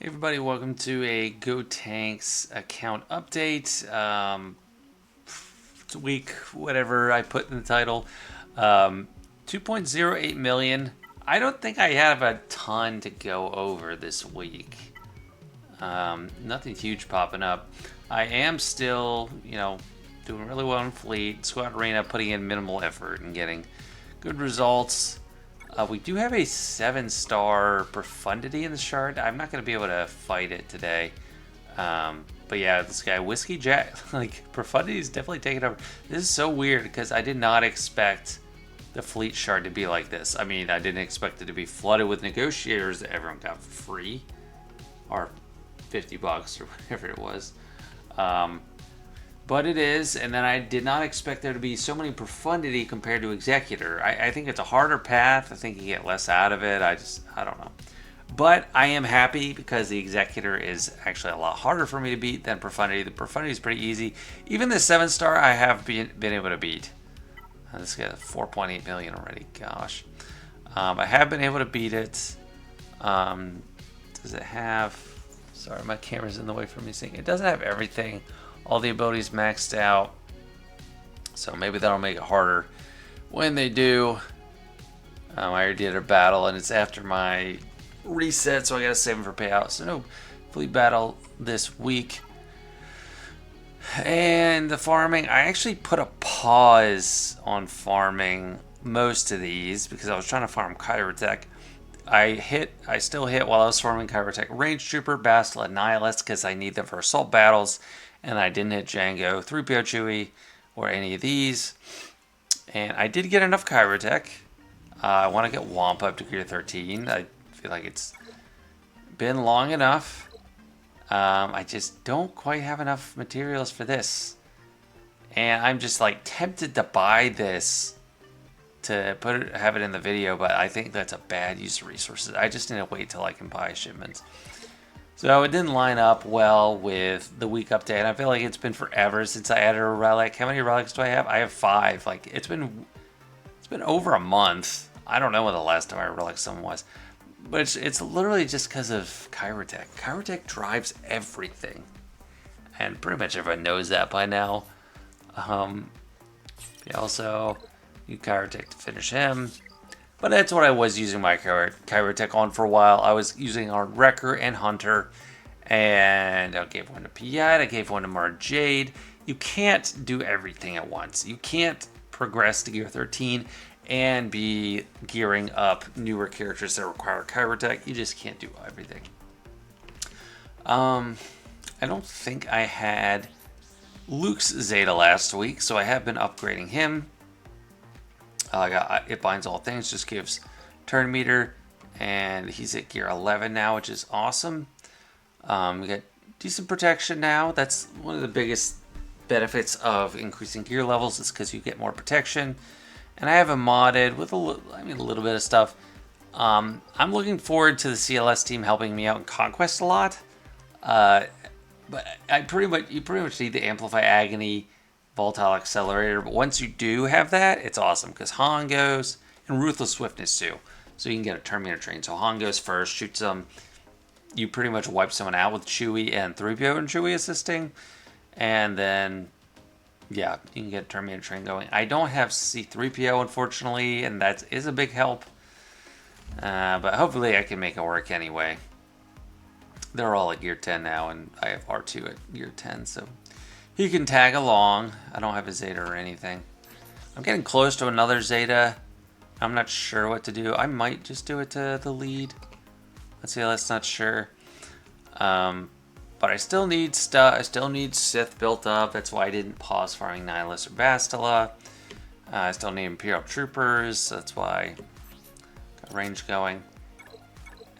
Hey everybody, welcome to a Gotenks account update. It's week, whatever I put in the title. 2.08 million. I don't think I have a ton to go over this week. Nothing huge popping up. I am still, doing really well in Fleet. Squad Arena, putting in minimal effort and getting good results. We do have a 7-star profundity in the chart. I'm not going to be able to fight it today. But yeah, this guy, Whiskey Jack, like, profundity is definitely taking over. This is so weird because I did not expect the fleet shard to be like this. I mean, I didn't expect it to be flooded with negotiators that everyone got for free. Or 50 bucks or whatever it was. But it is, and then I did not expect there to be so many profundity compared to Executor. I think it's a harder path. I think you get less out of it. I don't know. But I am happy because the Executor is actually a lot harder for me to beat than Profundity. The Profundity is pretty easy. Even the 7-star I have been able to beat. This got 4.8 million already. Gosh. I have been able to beat it. Does it have... Sorry, my camera's in the way from me seeing. It doesn't have everything. All the abilities maxed out, so maybe that'll make it harder when they do. I already did a battle, and it's after my reset, so I gotta save them for payout. So no fleet battle this week. And the farming, I actually put a pause on farming most of these because I was trying to farm Kyrotech. I still hit while I was farming Kyrotech Range Trooper, Bastila, Nihilist because I need them for assault battles. And I didn't hit Django, 3PO Chewie, or any of these. And I did get enough Kyrotech. I want to get Wamp up to Gear 13. I feel like it's been long enough. I just don't quite have enough materials for this. And I'm just like tempted to buy this to have it in the video, but I think that's a bad use of resources. I just need to wait till I can buy shipments. So it didn't line up well with the week update. I feel like it's been forever since I added a relic. How many relics do I have? I have 5. Like it's been over a month. I don't know when the last time I relic someone was. But it's literally just because of Kyrotech. Kyrotech drives everything. And pretty much everyone knows that by now. Also use Kyrotech to finish him. But that's what I was using my Kyrotech on for a while. I was using on Wrecker and Hunter. And I gave one to Piat. I gave one to Mar Jade. You can't do everything at once. You can't progress to Gear 13 and be gearing up newer characters that require Kyrotech. You just can't do everything. I don't think I had Luke's Zeta last week, so I have been upgrading him. I got It Binds All Things, just gives turn meter, and he's at gear 11 now, which is awesome. We got decent protection now. That's one of the biggest benefits of increasing gear levels is because you get more protection. And I have him modded with a little bit of stuff. I'm looking forward to the CLS team helping me out in Conquest a lot. But you pretty much need the Amplify Agony, Volatile Accelerator, but once you do have that, it's awesome because Han goes, and Ruthless Swiftness too, so you can get a Terminator train. So Han goes first, shoots them, you pretty much wipe someone out with Chewie and 3PO and Chewie assisting, and then yeah, you can get a Terminator train going. I don't have C3PO unfortunately, and that is a big help, but hopefully I can make it work anyway. They're all at gear 10 now, and I have R2 at gear 10, so he can tag along. I don't have a Zeta or anything. I'm getting close to another Zeta. I'm not sure what to do. I might just do it to the lead. Let's see, that's not sure. But I still need stuff. I still need Sith built up. That's why I didn't pause farming Nihilist or Bastila. I still need Imperial Troopers. So that's why I got range going.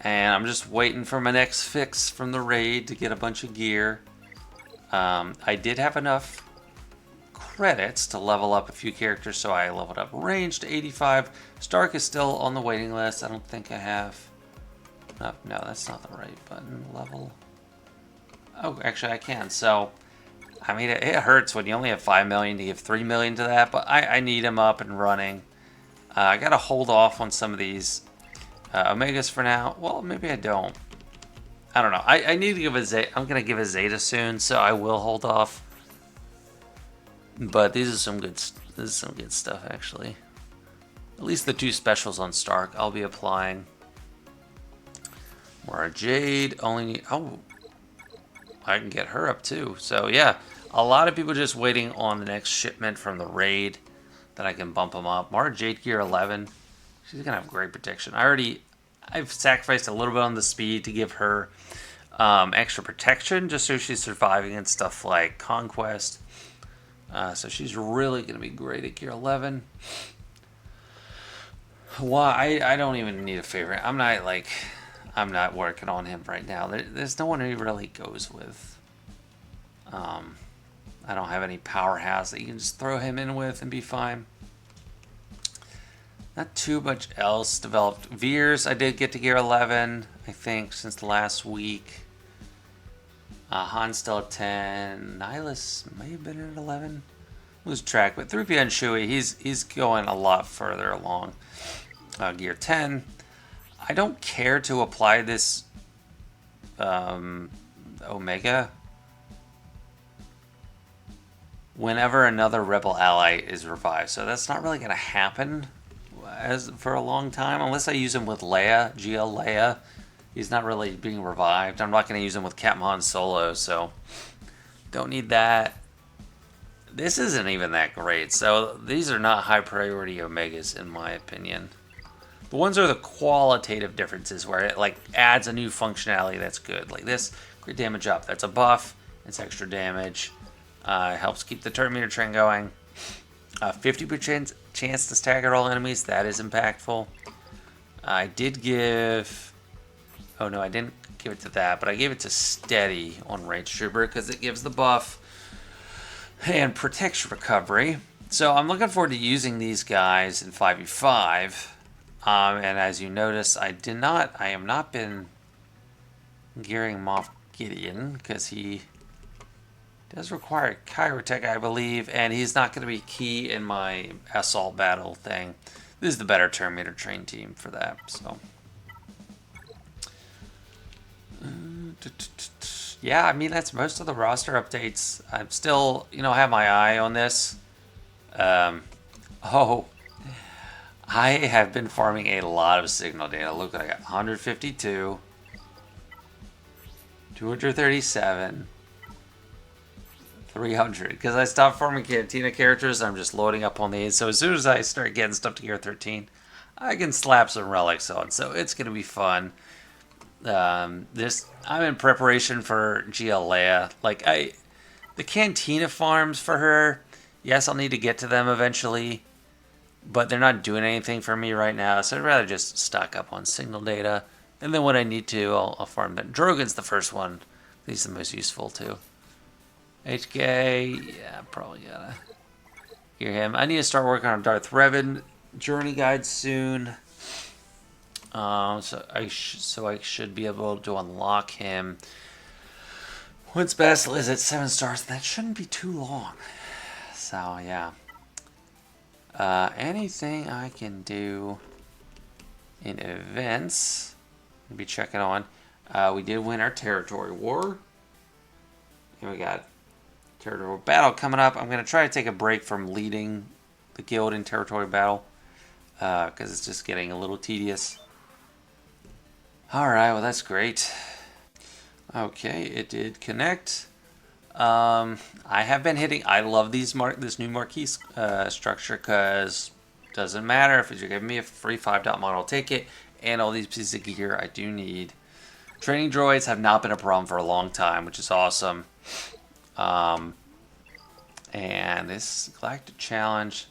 And I'm just waiting for my next fix from the raid to get a bunch of gear. I did have enough credits to level up a few characters, so I leveled up Range to 85. Stark is still on the waiting list. I don't think I have... No, that's not the right button. Level... Oh, actually I can. So, I mean, it hurts when you only have 5 million to give 3 million to that, but I need him up and running. I gotta hold off on some of these Omegas for now. Well, maybe I don't. I don't know. I need to give a Zeta. I'm gonna give a Zeta soon, so I will hold off. But these are some good. This is some good stuff actually. At least the 2 specials on Stark I'll be applying. Mara Jade only need. Oh, I can get her up too. So yeah, a lot of people just waiting on the next shipment from the raid that I can bump them up. Mara Jade gear 11. She's gonna have great protection. I've sacrificed a little bit on the speed to give her extra protection, just so she's surviving and stuff like Conquest. So she's really gonna be great at gear 11. Well, I don't even need a favorite. I'm not working on him right now. There's no one who really goes with. I don't have any powerhouse that you can just throw him in with and be fine. Not too much else developed. Veers, I did get to gear 11, I think, since the last week. Han's still at 10. Nihilus may have been at 11. Lose track, but 3P and Shui, he's going a lot further along. Gear 10. I don't care to apply this Omega whenever another Rebel ally is revived. So that's not really going to happen for a long time, unless I use him with Leia, GL Leia. He's not really being revived. I'm not going to use him with Captain Han Solo, so don't need that. This isn't even that great, so these are not high priority Omegas in my opinion. The ones are the qualitative differences where it like adds a new functionality that's good. Like this, crit damage up. That's a buff. It's extra damage. Helps keep the turn meter train going. 50% chance to stagger all enemies. That is impactful. I did give... Oh no, I didn't give it to that, but I gave it to Steady on Rage Trooper because it gives the buff and protects recovery. So I'm looking forward to using these guys in 5v5. And as you notice, I have not been gearing Moff Gideon because he does require Kyrotech, I believe, and he's not going to be key in my assault battle thing. This is the better turn meter train team for that. So, yeah, I mean that's most of the roster updates. I'm still, have my eye on this. I have been farming a lot of signal data. Look, I got 152, 237, 300. Because I stopped farming Cantina characters, I'm just loading up on these. So as soon as I start getting stuff to gear 13, I can slap some relics on. So it's going to be fun. I'm in preparation for GL Leia. The Cantina farms for her, yes, I'll need to get to them eventually. But they're not doing anything for me right now, so I'd rather just stock up on signal data. And then when I need to, I'll farm that. Drogon's the first one. He's the most useful too. HK, yeah, probably gotta hear him. I need to start working on Darth Revan journey guide soon. So I should be able to unlock him. Once Basil is at 7 stars, that shouldn't be too long. So yeah. Anything I can do in events, I'll be checking on. We did win our territory war. And we got territory battle coming up. I'm going to try to take a break from leading the guild in territory battle. Because it's just getting a little tedious. Alright, well that's great. Okay, it did connect. I have been hitting. I love this new marquee structure because it doesn't matter if you're giving me a free 5-dot model, I'll take it, and all these pieces of gear I do need. Training droids have not been a problem for a long time, which is awesome. And this Galactic Challenge,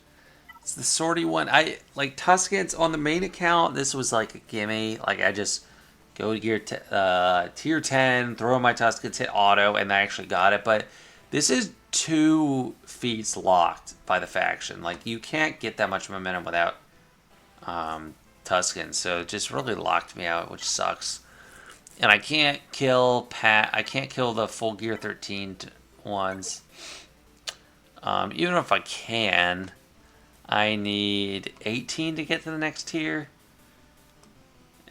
it's the sortie one. I like Tuskens on the main account. This was like a gimme. Like I just go to gear tier 10, throw my Tuskens, hit auto, and I actually got it. But this is 2 feats locked by the faction. Like, you can't get that much momentum without Tuskens. So it just really locked me out, which sucks. And I can't kill I can't kill the full gear 13 ones. Even if I can, I need 18 to get to the next tier.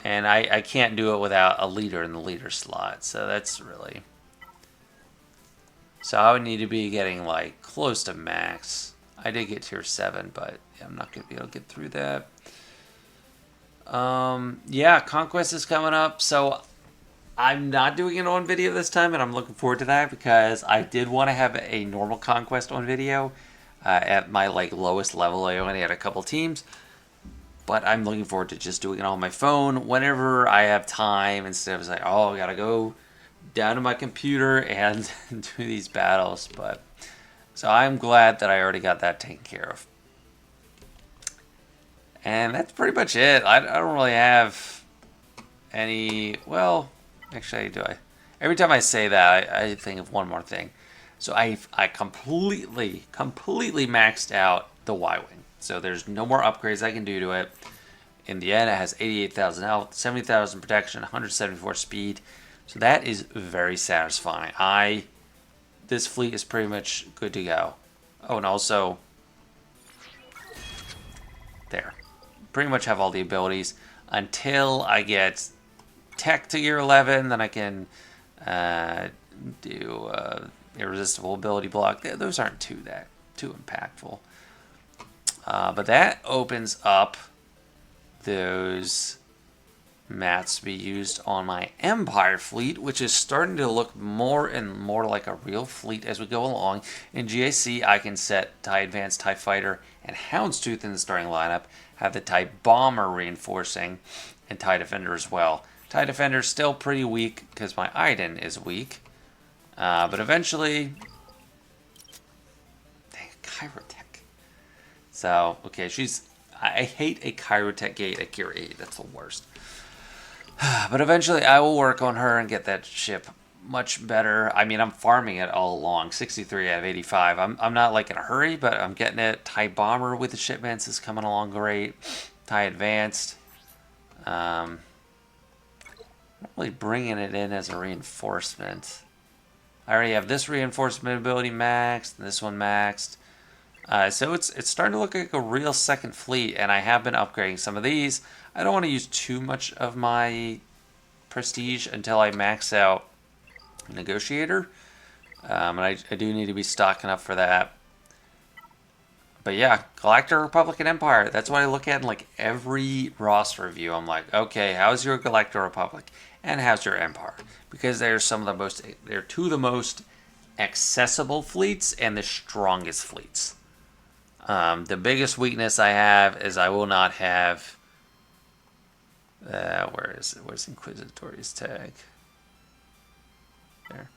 And I can't do it without a leader in the leader slot. So that's really... So I would need to be getting like close to max. I did get tier 7, but yeah, I'm not going to be able to get through that. Yeah, Conquest is coming up. So I'm not doing it on video this time, and I'm looking forward to that because I did want to have a normal Conquest on video. At my like lowest level, I only had a couple teams. But I'm looking forward to just doing it on my phone whenever I have time instead of like, oh, I gotta go down to my computer and do these battles. But so I'm glad that I already got that taken care of. And that's pretty much it. I don't really have any. Well, actually, do I? Every time I say that, I think of one more thing. So I completely maxed out the Y-Wing. So there's no more upgrades I can do to it. In the end, it has 88,000 health, 70,000 protection, 174 speed. So that is very satisfying. This fleet is pretty much good to go. Oh, and also, there. Pretty much have all the abilities until I get tech to gear 11. Then I can do irresistible ability block. Those aren't too impactful. But that opens up those mats to be used on my Empire fleet, which is starting to look more and more like a real fleet as we go along. In GAC, I can set TIE Advanced, TIE Fighter, and Houndstooth in the starting lineup, have the TIE Bomber reinforcing, and TIE Defender as well. TIE Defender is still pretty weak because my Iden is weak. But eventually... Dang, Kyrotech. So, okay, I hate a Kyrotech gate at Gear 8. That's the worst. But eventually I will work on her and get that ship much better. I mean, I'm farming it all along. 63 out of 85. I'm not like in a hurry, but I'm getting it. TIE Bomber with the shipments is coming along great. TIE Advanced. I'm not really bringing it in as a reinforcement. I already have this reinforcement ability maxed, and this one maxed. So it's starting to look like a real second fleet, and I have been upgrading some of these. I don't want to use too much of my prestige until I max out Negotiator. And I do need to be stocking up for that. But yeah, Galactic Republic and Empire. That's what I look at in like every roster review. I'm like, okay, how's your Galactic Republic? And how's your Empire? Because they're two of the most accessible fleets and the strongest fleets. The biggest weakness I have is I will not have... where is it? Where's Inquisitori's tag? There.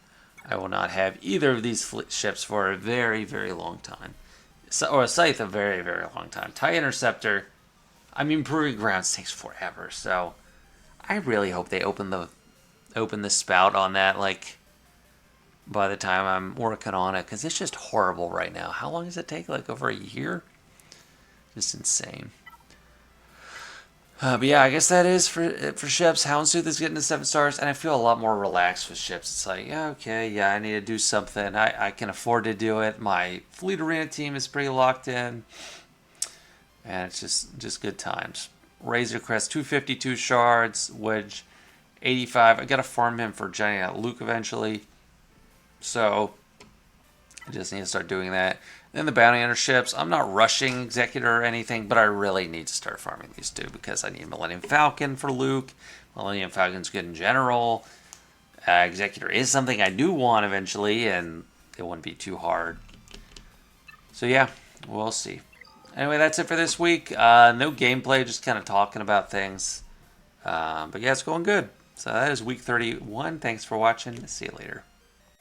I will not have either of these ships for a very, very long time. Or a Scythe a very, very long time. TIE Interceptor, I mean, Proving Grounds takes forever, so I really hope they open the spout on that, like, by the time I'm working on it, because it's just horrible right now. How long does it take? Like over a year? Just insane. But yeah, I guess that is for ships. Houndstooth is getting to 7 stars, and I feel a lot more relaxed with ships. It's like, yeah, okay, yeah, I need to do something. I can afford to do it. My Fleet Arena team is pretty locked in, and it's just good times. Razor Crest, 252 shards. Wedge, 85. I got to farm him for Giant Luke eventually. So, I just need to start doing that. Then the Bounty Hunter ships. I'm not rushing Executor or anything, but I really need to start farming these two because I need Millennium Falcon for Luke. Millennium Falcon's good in general. Executor is something I do want eventually, and it wouldn't be too hard. So yeah, we'll see. Anyway, that's it for this week. No gameplay, just kind of talking about things. But yeah, it's going good. So that is week 31. Thanks for watching. See you later.